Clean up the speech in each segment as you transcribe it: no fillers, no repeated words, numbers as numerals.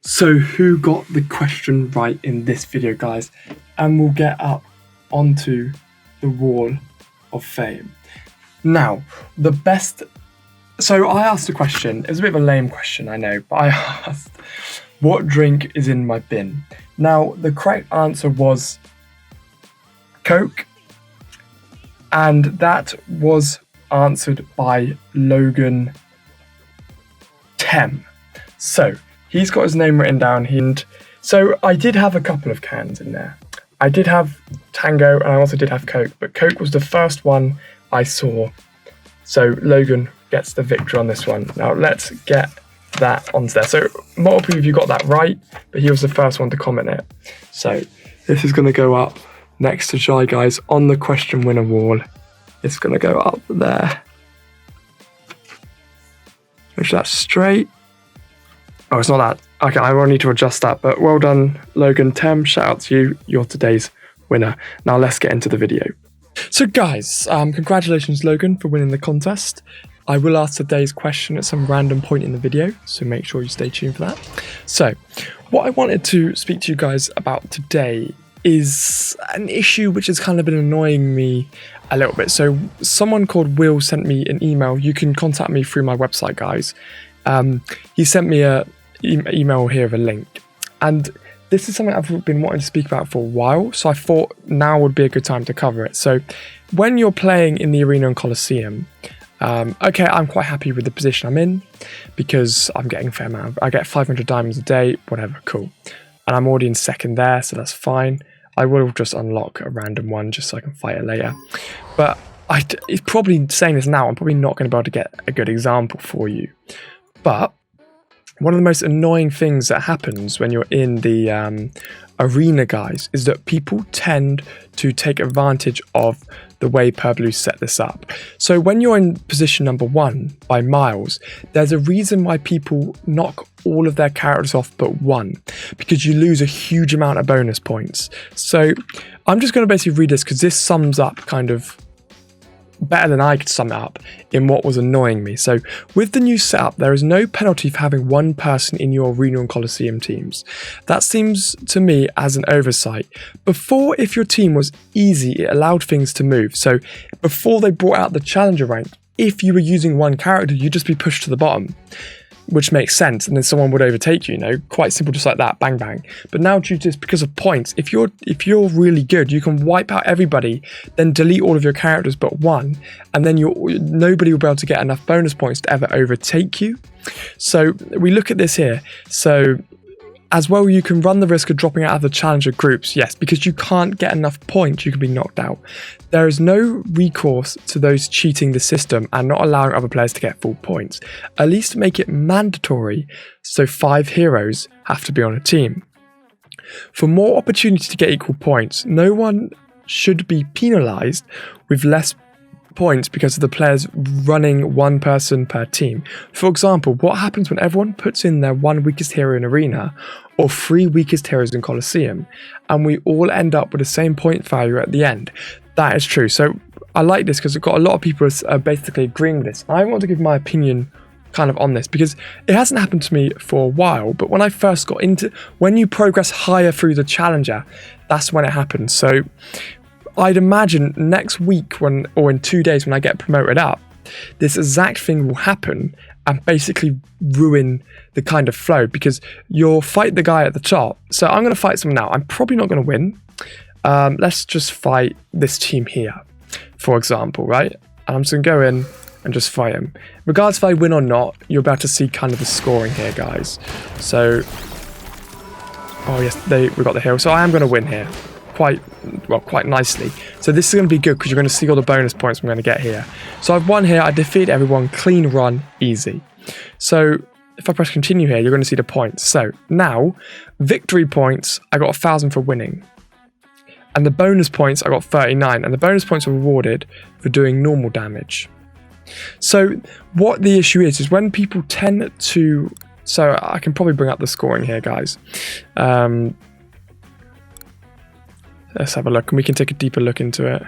So who got the question right in this video, guys? And we'll get up onto the wall of fame. Now, so I asked a question. It was a bit of a lame question, I know, but I asked, what drink is in my bin? Now, the correct answer was Coke, and that was answered by Logan Tem. So he's got his name written down here. And so I did have a couple of cans in there. I did have Tango and I also did have Coke, but Coke was the first one I saw. So Logan gets the victory on this one. Now let's get that onto there. So multiple of you got that right, but he was the first one to comment it. So this is going to go up next to Shy Guys on the question winner wall. It's going to go up there. Make sure that's straight. Oh, it's not that. Okay, I will need to adjust that, but well done, Logan Tem. Shout out to you. You're today's winner. Now let's get into the video. So guys, congratulations, Logan, for winning the contest. I will ask today's question at some random point in the video, so make sure you stay tuned for that. So, what I wanted to speak to you guys about today is an issue which has kind of been annoying me a little bit. So, someone called Will sent me an email. You can contact me through my website, guys. He sent me an email here with a link, and this is something I've been wanting to speak about for a while, so I thought now would be a good time to cover it. So, when you're playing in the arena and Coliseum, okay, I'm quite happy with the position I'm in because I'm getting a fair amount. I get 500 diamonds a day, whatever, cool. And I'm already in second there, so that's fine. I will just unlock a random one just so I can fight it later. But it's probably saying this now, I'm probably not going to be able to get a good example for you. But one of the most annoying things that happens when you're in the arena, guys, is that people tend to take advantage of the way Purblue set this up. So when you're in position number 1 by miles, there's a reason why people knock all of their characters off but one, because you lose a huge amount of bonus points. So I'm just going to basically read this because this sums up kind of better than I could sum it up in what was annoying me. So with the new setup, there is no penalty for having one person in your arena and Coliseum teams. That seems to me as an oversight. Before, if your team was easy, it allowed things to move. So before they brought out the challenger rank, if you were using one character, you'd just be pushed to the bottom, which makes sense, and then someone would overtake you, you know, quite simple, just like that, bang bang. But now due to this, because of points, if you're really good, you can wipe out everybody, then delete all of your characters but one, and then nobody will be able to get enough bonus points to ever overtake you. So we look at this here. So as well, you can run the risk of dropping out of the challenger groups, yes, because you can't get enough points, you can be knocked out. There is no recourse to those cheating the system and not allowing other players to get full points. At least make it mandatory, so 5 heroes have to be on a team. For more opportunity to get equal points, no one should be penalised with less points because of the players running one person per team. For example, what happens when everyone puts in their 1 weakest hero in arena or 3 weakest heroes in Coliseum and we all end up with the same point value at the end? That is true. So I like this because I've got a lot of people are basically agreeing with this. I want to give my opinion kind of on this because it hasn't happened to me for a while, but when I first got into, when you progress higher through the challenger, that's when it happens. So I'd imagine next week or in 2 days when I get promoted up, this exact thing will happen and basically ruin the kind of flow because you'll fight the guy at the top. So I'm going to fight someone now. I'm probably not going to win. Let's just fight this team here, for example, right? And I'm just going to go in and just fight him. Regardless if I win or not, you're about to see kind of the scoring here, guys. So, oh yes, we got the hill. So I am going to win here. Quite nicely. So this is going to be good because you're going to see all the bonus points I'm going to get here. So I've won here, I defeated everyone, clean run, easy. So if I press continue here, you're going to see the points. So now, victory points, I got 1,000 for winning. And the bonus points, I got 39. And the bonus points are rewarded for doing normal damage. So what the issue is when people tend to... So I can probably bring up the scoring here, guys. Let's have a look, and we can take a deeper look into it.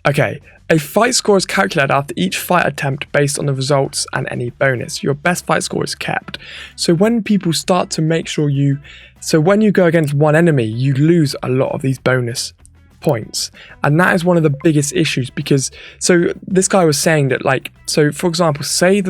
Okay, a fight score is calculated after each fight attempt based on the results and any bonus. Your best fight score is kept. So when people start to make sure when you go against one enemy, you lose a lot of these bonus points. And that is one of the biggest issues because, so this guy was saying that for example, say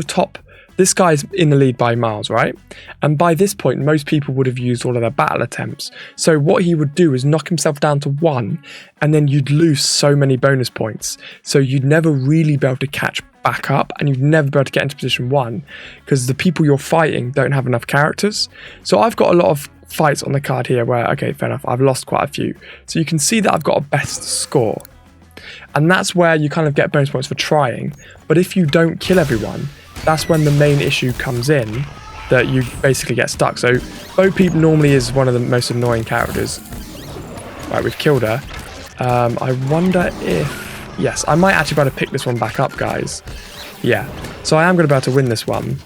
this guy's in the lead by miles, right? And by this point, most people would have used all of their battle attempts. So what he would do is knock himself down to 1, and then you'd lose so many bonus points. So you'd never really be able to catch back up, and you'd never be able to get into position 1 because the people you're fighting don't have enough characters. So I've got a lot of fights on the card here where, okay, fair enough, I've lost quite a few. So you can see that I've got a best score. And that's where you kind of get bonus points for trying. But if you don't kill everyone, that's when the main issue comes in, that you basically get stuck. So Bo Peep normally is one of the most annoying characters. Right, we've killed her. I wonder if... Yes, I might actually be able to pick this one back up, guys. Yeah, so I am going to be able to win this one.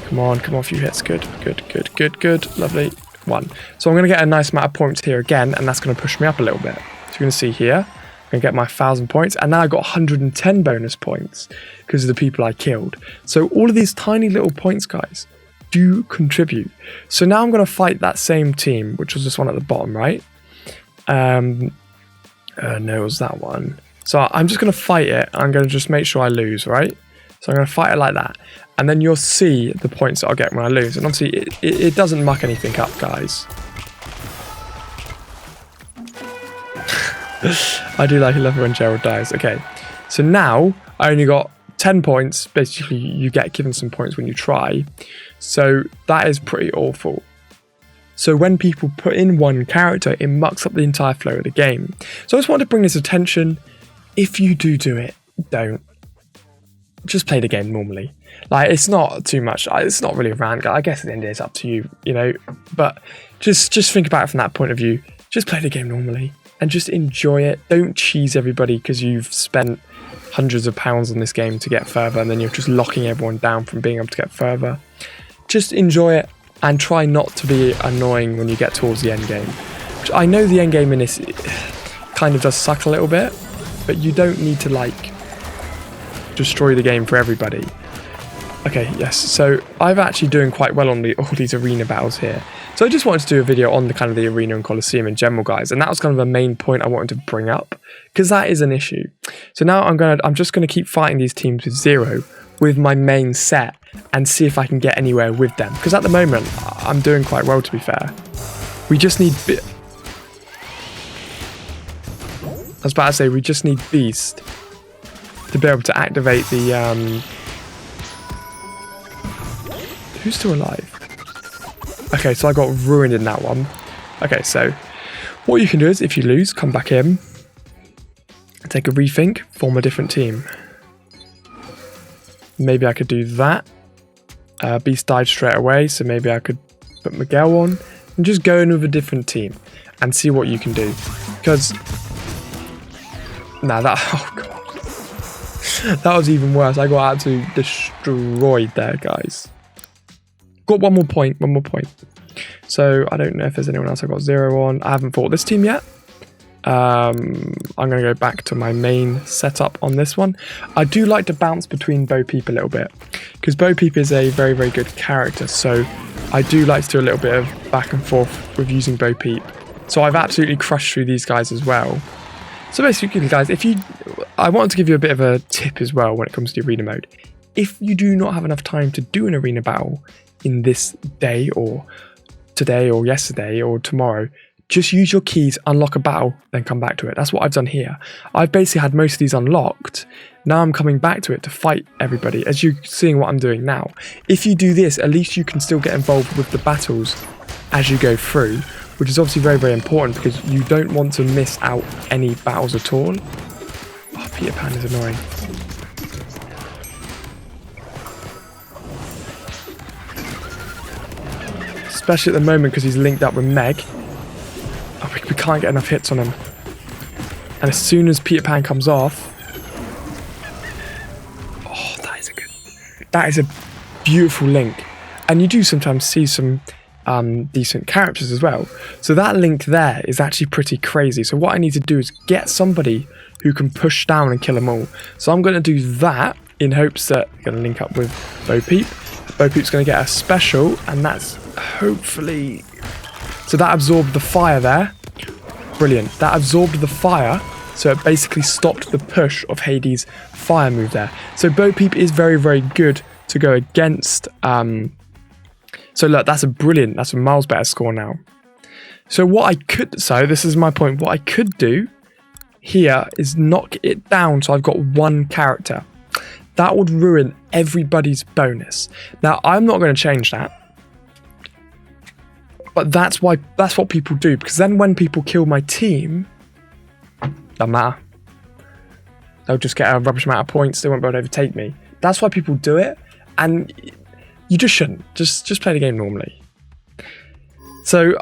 Come on, a few hits. Good. Lovely. 1. So I'm going to get a nice amount of points here again, and that's going to push me up a little bit. So you're going to see here, I'm going to get my 1,000 points, and now I've got 110 bonus points because of the people I killed. So all of these tiny little points, guys, do contribute. So now I'm going to fight that same team, which was this one at the bottom, right? No, it was that one. So I'm just going to fight it. I'm going to just make sure I lose, right? So I'm going to fight it like that. And then you'll see the points that I'll get when I lose. And obviously, it doesn't muck anything up, guys. I do love it when Gerald dies. Okay, so now I only got 10 points. Basically, you get given some points when you try. So that is pretty awful. So when people put in one character, it mucks up the entire flow of the game. So I just wanted to bring this attention. If you do it, don't. Just play the game normally. Like, it's not too much. It's not really a rant. I guess at the end it's up to you, you know. But just think about it from that point of view. Just play the game normally and just enjoy it. Don't cheese everybody because you've spent hundreds of pounds on this game to get further, and then you're just locking everyone down from being able to get further. Just enjoy it and try not to be annoying when you get towards the end game. Which I know the end game in this kind of does suck a little bit, but you don't need to destroy the game for everybody. Okay, yes, so I'm actually doing quite well on all these arena battles here. So I just wanted to do a video on the kind of the arena and Coliseum in general, guys, and that was kind of the main point I wanted to bring up, because that is an issue. So now I'm just gonna keep fighting these teams with 0 with my main set and see if I can get anywhere with them, because at the moment I'm doing quite well, to be fair. We just need I was about to say we just need Beast to be able to activate the who's still alive? Okay, so I got ruined in that one. Okay, so what you can do is, if you lose, come back in, take a rethink, form a different team. Maybe I could do that. Beast died straight away, so maybe I could put Miguel on and just go in with a different team and see what you can do. Because oh god, that was even worse. I got absolutely destroyed there, guys. Got one more point. So I don't know if there's anyone else I got 0 on. I haven't fought this team yet. I'm going to go back to my main setup on this one. I do like to bounce between Bo Peep a little bit, because Bo Peep is a very, very good character. So I do like to do a little bit of back and forth with using Bo Peep. So I've absolutely crushed through these guys as well. So basically, guys, I wanted to give you a bit of a tip as well when it comes to arena mode. If you do not have enough time to do an arena battle in this day, or today, or yesterday, or tomorrow, just use your keys, unlock a battle, then come back to it. That's what I've done here. I've basically had most of these unlocked. Now I'm coming back to it to fight everybody, as you're seeing what I'm doing now. If you do this, at least you can still get involved with the battles as you go through, which is obviously very, very important, because you don't want to miss out any battles at all. Oh, Peter Pan is annoying. Especially at the moment, because he's linked up with Meg. Oh, we can't get enough hits on him. And as soon as Peter Pan comes off... Oh, that is a beautiful link. And you do sometimes see some decent characters as well. So that link there is actually pretty crazy. So what I need to do is get somebody who can push down and kill them all. So I'm going to do that in hopes that I'm going to link up with Bo Peep. Bo Peep's going to get a special, and that's hopefully... So that absorbed the fire there. Brilliant. That absorbed the fire, so it basically stopped the push of Hades' fire move there. So Bo Peep is very, very good to go against. So look, that's a miles better score now. So this is my point. What I could do here is knock it down so I've got one character. That would ruin everybody's bonus. Now, I'm not going to change that. But that's what people do, because then when people kill my team, doesn't matter. They'll just get a rubbish amount of points. They won't be able to overtake me. That's why people do it, and you just shouldn't. Just play the game normally. So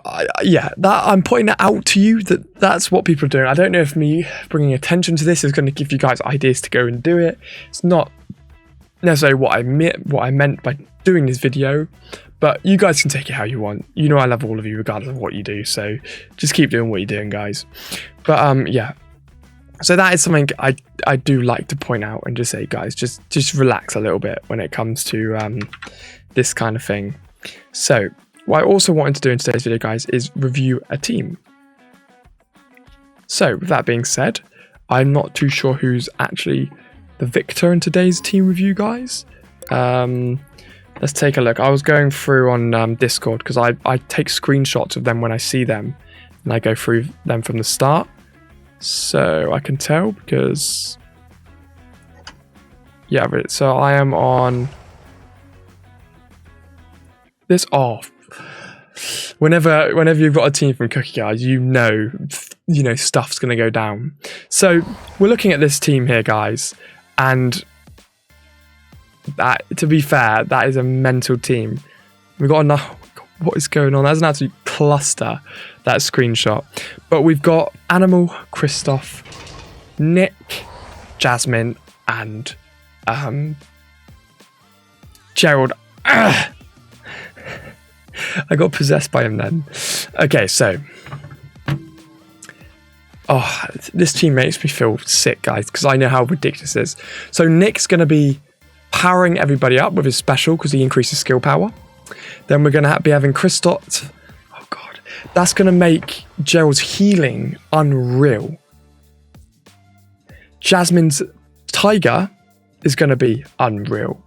yeah, I'm pointing that out to you, that's what people are doing. I don't know if me bringing attention to this is going to give you guys ideas to go and do it. It's not necessarily what I meant by doing this video, but you guys can take it how you want. You know I love all of you regardless of what you do, so just keep doing what you're doing, guys. But yeah, so that is something I do like to point out and just say, guys, just relax a little bit when it comes to this kind of thing. So what I also wanted to do in today's video, guys, is review a team. So with that being said, I'm not too sure who's actually the victor in today's team review, guys. Let's take a look. I was going through on Discord, because I take screenshots of them when I see them, and I go through them from the start. So I can tell because... Yeah, so I am on... this off. Whenever you've got a team from Cookie Guys, you know stuff's going to go down. So we're looking at this team here, guys, and that, to be fair, that is a mental team. We've got enough. What is going on? That's an absolute cluster, that screenshot. But we've got Animal, Christoph, Nick, Jasmine, and Gerald. I got possessed by him then. Okay, so... Oh, this team makes me feel sick, guys, because I know how ridiculous it is. So Nick's going to be powering everybody up with his special because he increases skill power. Then we're going to be having Christoph. Oh, God. That's going to make Gerald's healing unreal. Jasmine's Tiger is going to be unreal.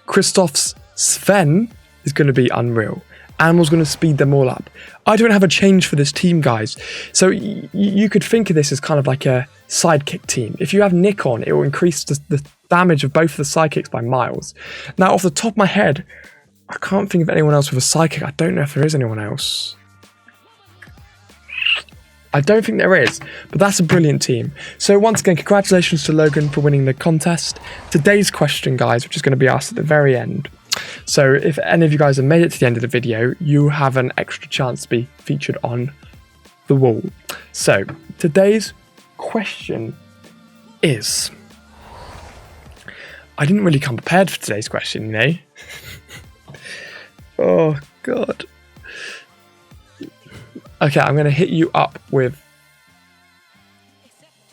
Christoph's Sven is going to be unreal. Animal's going to speed them all up. I don't have a change for this team, guys. So you could think of this as kind of like a sidekick team. If you have Nick on, it will increase the damage of both of the sidekicks by miles. Now, off the top of my head, I can't think of anyone else with a sidekick. I don't know if there is anyone else. I don't think there is, but that's a brilliant team. So once again, congratulations to Logan for winning the contest. Today's question, guys, which is going to be asked at the very end. So if any of you guys have made it to the end of the video, you have an extra chance to be featured on the wall. So today's question is... I didn't really come prepared for today's question, you know? Oh, God. Okay, I'm going to hit you up with...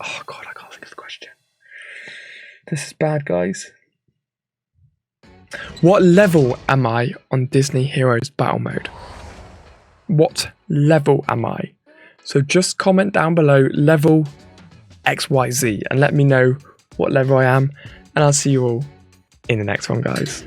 Oh, God, I can't think of the question. This is bad, guys. What level am I on Disney Heroes Battle Mode? What level am I? So just comment down below level XYZ and let me know what level I am, and I'll see you all in the next one, guys.